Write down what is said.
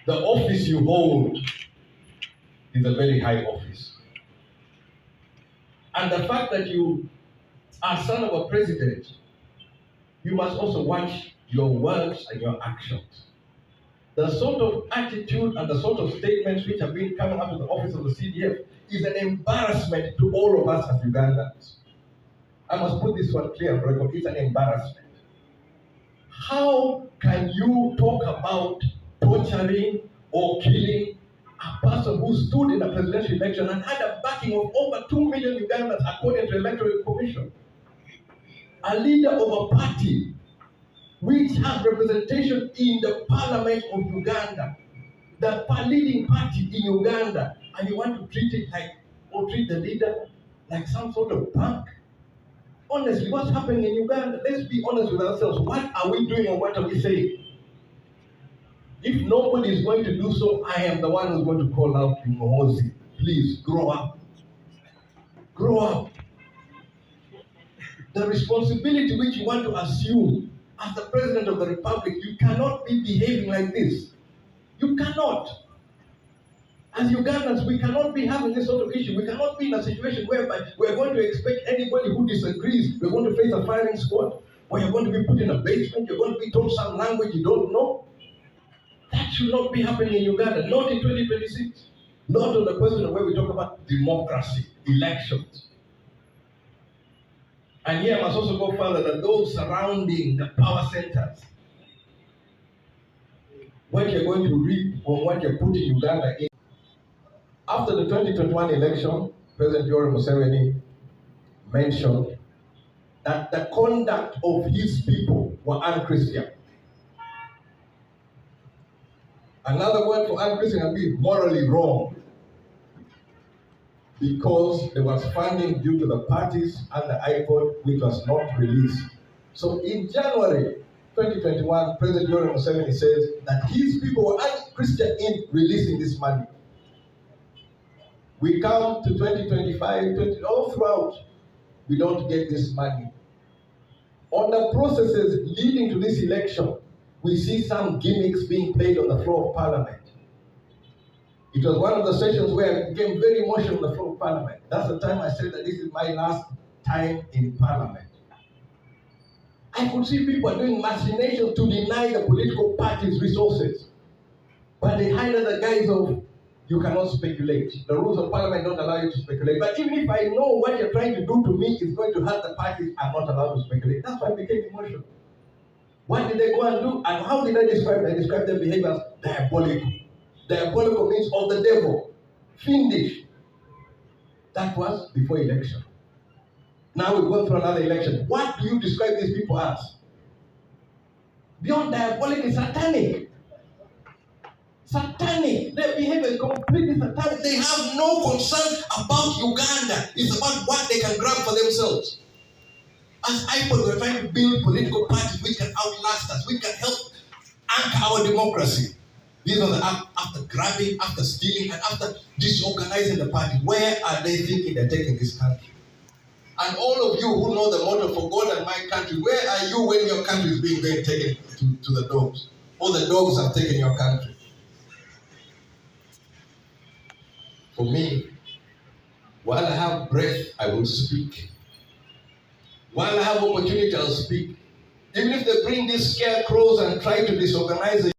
the office you hold is a very high office. And the fact that you are son of a president, you must also watch your words and your actions. The sort of attitude and the sort of statements which have been coming up to the office of the CDF is an embarrassment to all of us as Ugandans. I must put this one clear on record, it's an embarrassment. How can you talk about torturing or killing a person who stood in a presidential election and had a backing of over 2 million Ugandans according to the Electoral Commission? A leader of a party which has representation in the parliament of Uganda, the leading party in Uganda, and you want to treat it like, or treat the leader like some sort of punk? Honestly, what's happening in Uganda? Let's be honest with ourselves. What are we doing or what are we saying? If nobody is going to do so, I am the one who's going to call out to Muhoozi. Please, grow up. Grow up. The responsibility which you want to assume as the President of the Republic, you cannot be behaving like this. You cannot. As Ugandans, we cannot be having this sort of issue. We cannot be in a situation whereby we're going to expect anybody who disagrees, we're going to face a firing squad, or you're going to be put in a basement, you're going to be taught some language you don't know. That should not be happening in Uganda, not in 2026. Not on the question of where we talk about democracy, elections. And here I must also go further that those surrounding the power centers, what you're going to reap on what you're putting Uganda in. After the 2021 election, President Yoweri Museveni mentioned that the conduct of his people were unchristian. Another word for unchristian can be morally wrong, because there was funding due to the parties and the IPOD which was not released. So in January 2021, President Yoweri Museveni says that his people were unchristian in releasing this money. We come to 2025, all throughout, we don't get this money. On the processes leading to this election, we see some gimmicks being played on the floor of Parliament. It was one of the sessions where I became very emotional on the floor of Parliament. That's the time I said that this is my last time in Parliament. I could see people doing machinations to deny the political parties resources. But they hide the guise of, you cannot speculate. The rules of Parliament don't allow you to speculate. But even if I know what you're trying to do to me is going to hurt the parties, I'm not allowed to speculate. That's why I became emotional. What did they go and do? And how did I describe them? I described their behavior as diabolical. Diabolical means of the devil. Fiendish. That was before election. Now we're going through another election. What do you describe these people as? Beyond diabolic is satanic. Satanic. Their behavior is completely satanic. They have no concern about Uganda. It's about what they can grab for themselves. As IPOD, we're trying to build political parties which can outlast us, which can help anchor our democracy. These are after grabbing, after stealing, and after disorganizing the party. Where are they thinking they're taking this country? And all of you who know the motto for God and my country, where are you when your country is being taken to the dogs? Or the dogs have taken your country? For me, while I have breath, I will speak. While I have opportunity, I'll speak. Even if they bring these scarecrows and try to disorganize it.